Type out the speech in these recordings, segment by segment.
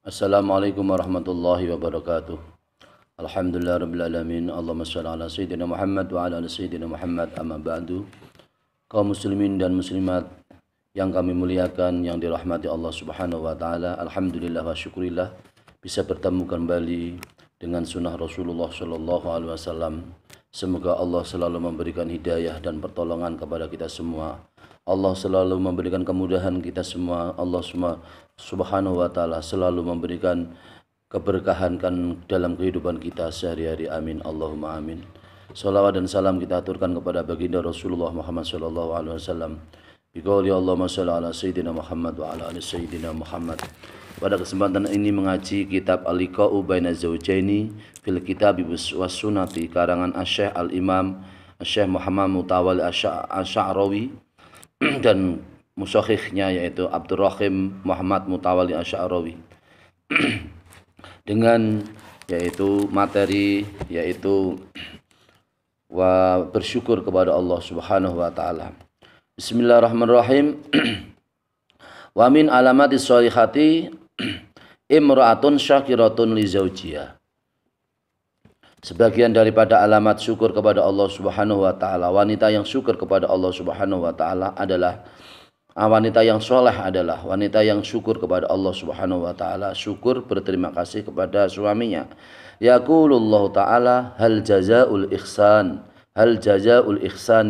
Assalamualaikum warahmatullahi wabarakatuh. Alhamdulillah rabbil alamin. Allahumma shalli ala sayyidina Muhammad wa ala ali sayyidina Muhammad, amma ba'du. Kaum muslimin dan muslimat yang kami muliakan, yang dirahmati Allah Subhanahu wa taala, alhamdulillah wa syukurillah bisa bertemu kembali dengan sunnah Rasulullah sallallahu alaihi wasallam. Semoga Allah selalu memberikan hidayah dan pertolongan kepada kita semua. Allah selalu memberikan kemudahan kita semua. Allah Subhanahu wa taala selalu memberikan keberkahan dalam kehidupan kita sehari-hari. Amin Allahumma amin. Salawat dan salam kita aturkan kepada baginda Rasulullah Muhammad sallallahu alaihi wasallam. Biqauli Allahumma shalli ala sayyidina Muhammad wa ala ali sayyidina Muhammad. Pada kesempatan ini mengaji kitab Al-Liqa'u Baina Zawjaini fil Kitab was Sunnati karangan Asy-Syaikh Al-Imam Asy-Syaikh Muhammad Mutawalli Asy'arawi dan musyakhihnya yaitu Abdurrahim Muhammad Mutawalli Asy'arawi dengan yaitu materi yaitu bersyukur kepada Allah Subhanahu wa taala. Bismillahirrahmanirrahim. Wa min alamatis sholihati imra'atun syakiratun li zawjiha. Sebagian daripada alamat syukur kepada Allah Subhanahu wa taala, wanita yang syukur kepada Allah Subhanahu wa taala adalah wanita yang soleh, adalah wanita yang syukur kepada Allah Subhanahu wa taala, syukur berterima kasih kepada suaminya. Yaqulullahu taala hal jazaul ihsan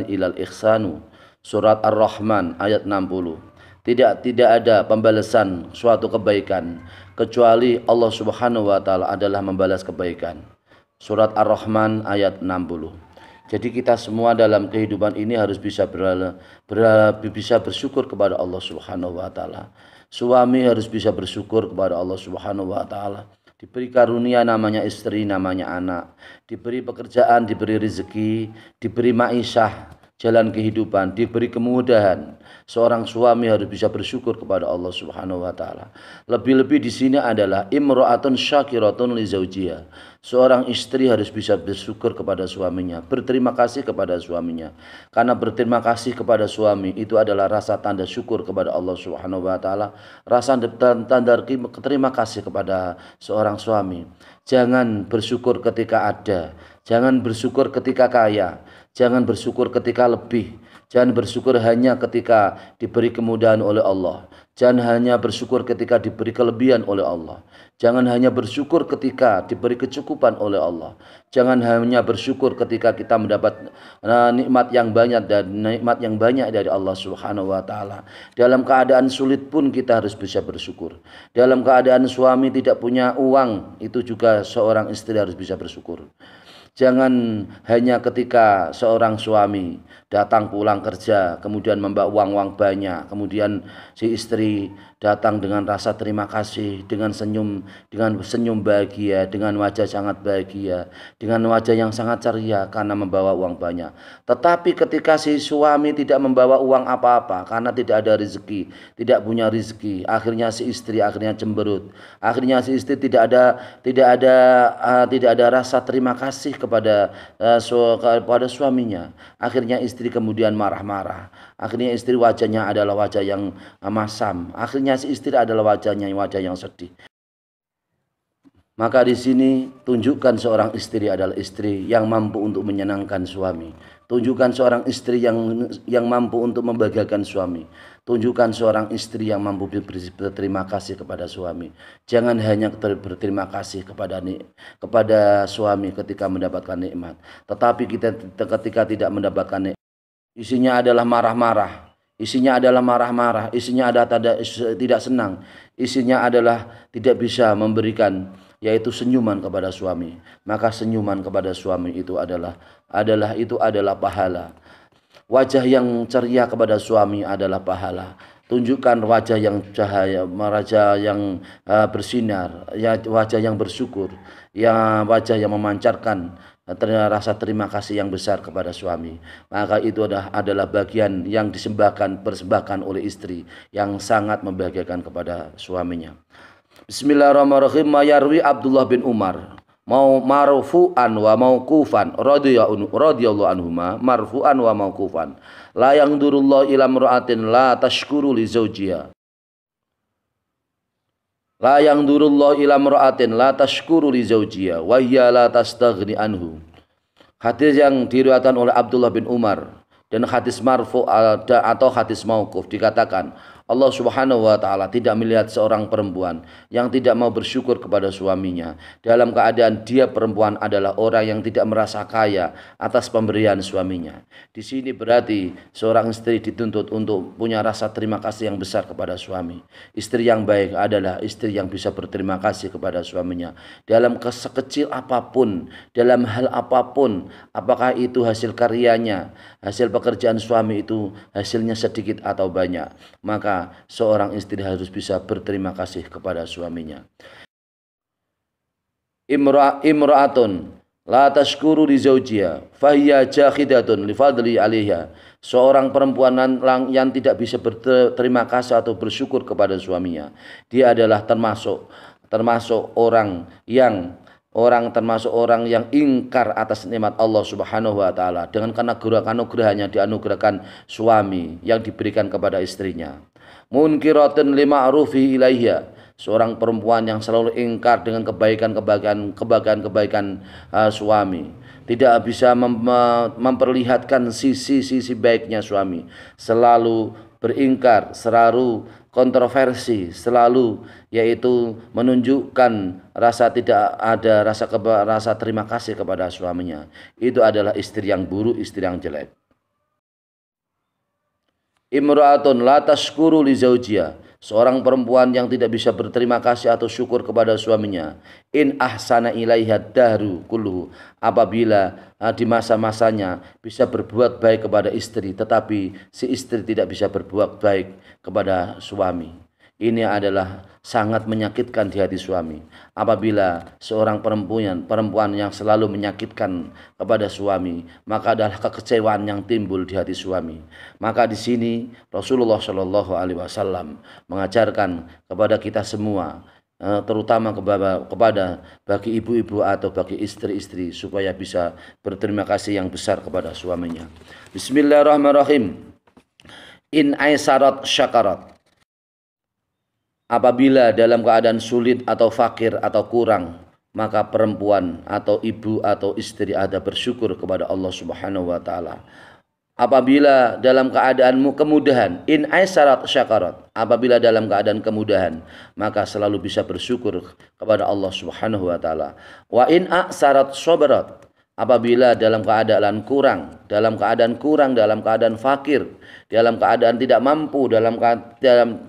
ilal ihsanu. Surat Ar-Rahman ayat 60. Tidak ada pembalasan suatu kebaikan kecuali Allah Subhanahu wa taala adalah membalas kebaikan. Surat Ar-Rahman ayat 60. Jadi kita semua dalam kehidupan ini harus bisa bersyukur kepada Allah Subhanahu wa taala. Suami harus bisa bersyukur kepada Allah Subhanahu wa taala. Diberi karunia namanya istri, namanya anak, diberi pekerjaan, diberi rezeki, diberi ma'isyah, jalan kehidupan, diberi kemudahan. Seorang suami harus bisa bersyukur kepada Allah Subhanahu wa taala. Lebih-lebih di sini adalah imra'atun syakiratun li zawjiha. Seorang istri harus bisa bersyukur kepada suaminya, berterima kasih kepada suaminya. Karena berterima kasih kepada suami itu adalah rasa tanda syukur kepada Allah Subhanahu wa taala, rasa tanda terima kasih kepada seorang suami. Jangan bersyukur ketika ada, jangan bersyukur ketika kaya, jangan bersyukur ketika lebih, jangan bersyukur hanya ketika diberi kemudahan oleh Allah. Jangan hanya bersyukur ketika diberi kelebihan oleh Allah. Jangan hanya bersyukur ketika diberi kecukupan oleh Allah. Jangan hanya bersyukur ketika kita mendapat nikmat yang banyak dari Allah Subhanahu wa taala. Dalam keadaan sulit pun kita harus bisa bersyukur. Dalam keadaan suami tidak punya uang, itu juga seorang istri harus bisa bersyukur. Jangan hanya ketika seorang suami datang pulang kerja kemudian membawa uang banyak, kemudian si istri datang dengan rasa terima kasih, dengan senyum bahagia, dengan wajah sangat bahagia, dengan wajah yang sangat ceria karena membawa uang banyak. Tetapi ketika si suami tidak membawa uang apa-apa karena tidak ada rezeki, tidak punya rezeki, akhirnya si istri cemberut. Akhirnya si istri tidak ada rasa terima kasih kepada suaminya. Akhirnya istri kemudian marah-marah. Akhirnya istri wajahnya adalah wajah yang masam. Akhirnya si istri adalah wajah yang sedih. Maka di sini tunjukkan seorang istri adalah istri yang mampu untuk menyenangkan suami. Tunjukkan seorang istri yang mampu untuk membahagiakan suami. Tunjukkan seorang istri yang mampu berterima kasih kepada suami. Jangan hanya berterima kasih kepada suami ketika mendapatkan nikmat, tetapi kita ketika tidak mendapatkan nikmat, isinya adalah marah-marah, isinya ada tidak senang, isinya adalah tidak bisa memberikan yaitu senyuman kepada suami. Maka senyuman kepada suami itu adalah pahala. Wajah yang ceria kepada suami adalah pahala. Tunjukkan wajah yang cahaya, wajah yang bersinar, ya, wajah yang bersyukur, ya, wajah yang memancarkan rasa terima kasih yang besar kepada suami. Maka itu adalah bagian yang persembahkan oleh istri yang sangat membahagiakan kepada suaminya. Bismillahirrahmanirrahim. Mayarwi Abdullah bin Umar mau marfu'an wa mauqufan radhiyallahu anhuma marfu'an wa mauqufan la yanzurullahu ila imra'atin la tashkuru li zawjiha La yanzurullahu ila mar'atin la tashkuru li zawjiha wa hiya la tastaghni anhu. Hadis yang diriwayatkan oleh Abdullah bin Umar dan hadis marfu atau hadis mauquf dikatakan Allah Subhanahu wa taala tidak melihat seorang perempuan yang tidak mau bersyukur kepada suaminya dalam keadaan dia perempuan adalah orang yang tidak merasa kaya atas pemberian suaminya. Di sini berarti seorang istri dituntut untuk punya rasa terima kasih yang besar kepada suami. Istri yang baik adalah istri yang bisa berterima kasih kepada suaminya dalam sekecil apapun, dalam hal apapun, apakah itu hasil karyanya, hasil pekerjaan suami itu hasilnya sedikit atau banyak, maka seorang istri harus bisa berterima kasih kepada suaminya. Imra'atun la tashkuru li zawjiha fahiya jahidatun li fadli 'alaiha. Seorang perempuan yang tidak bisa berterima kasih atau bersyukur kepada suaminya, dia adalah termasuk orang yang ingkar atas nikmat Allah Subhanahu wa taala dengan anugerahnya dianugerahkan suami yang diberikan kepada istrinya. Munkiratun lima'rufi ilaiha, seorang perempuan yang selalu ingkar dengan kebaikan suami, tidak bisa memperlihatkan sisi baiknya suami, selalu beringkar, selalu kontroversi, selalu yaitu menunjukkan rasa terima kasih kepada suaminya. Itu adalah istri yang buruk, istri yang jelek. Imra'atun la tashkuru li zawjiha, seorang perempuan yang tidak bisa berterima kasih atau syukur kepada suaminya. In ahsana ilaiha dahru kulluhu, apabila di masa-masanya bisa berbuat baik kepada istri, tetapi si istri tidak bisa berbuat baik kepada suami. Ini adalah sangat menyakitkan di hati suami. Apabila seorang perempuan yang selalu menyakitkan kepada suami, maka adalah kekecewaan yang timbul di hati suami. Maka di sini Rasulullah Shallallahu Alaihi Wasallam mengajarkan kepada kita semua, terutama kepada bagi ibu-ibu atau bagi istri-istri, supaya bisa berterima kasih yang besar kepada suaminya. Bismillahirrahmanirrahim. In aisarat syakarat, apabila dalam keadaan sulit atau fakir atau kurang, maka perempuan atau ibu atau istri ada bersyukur kepada Allah Subhanahu wa taala. Apabila dalam keadaanmu kemudahan, in aisarat syakarat, apabila dalam keadaan kemudahan, maka selalu bisa bersyukur kepada Allah Subhanahu wa taala. Wa in aksarat sabarat, apabila dalam keadaan fakir, dalam keadaan tidak mampu, dalam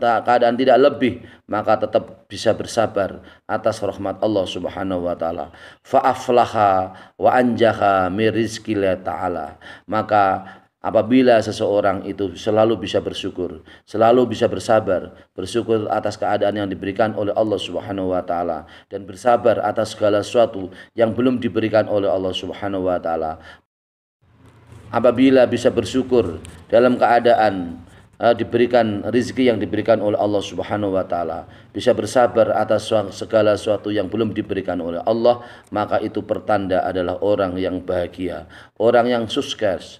keadaan tidak lebih, maka tetap bisa bersabar atas rahmat Allah Subhanahu wa taala. Fa aflaha wa anjaha min rizqillah taala. Maka apabila seseorang itu selalu bisa bersyukur, selalu bisa bersyukur atas keadaan yang diberikan oleh Allah Subhanahu wa taala, dan bersabar atas segala sesuatu yang belum diberikan oleh Allah Subhanahu wa taala. Apabila bisa bersyukur dalam keadaan diberikan rizki yang diberikan oleh Allah Subhanahu wa taala, bisa bersabar atas segala sesuatu yang belum diberikan oleh Allah, maka itu pertanda adalah orang yang bahagia, orang yang sukses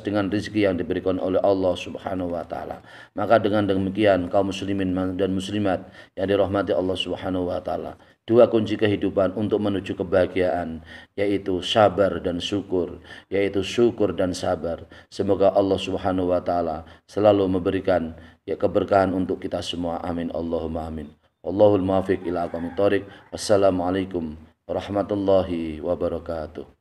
dengan rizki yang diberikan oleh Allah Subhanahu wa taala. Maka dengan demikian kaum muslimin dan muslimat yang dirahmati Allah Subhanahu wa taala, dua kunci kehidupan untuk menuju kebahagiaan, yaitu sabar dan syukur, yaitu syukur dan sabar. Semoga Allah Subhanahu wa taala selalu memberikan keberkahan untuk kita semua. Amin Allahumma amin. Wallahul muwaffiq ila aqwamit thoriq. Wassalamualaikum warahmatullahi wabarakatuh.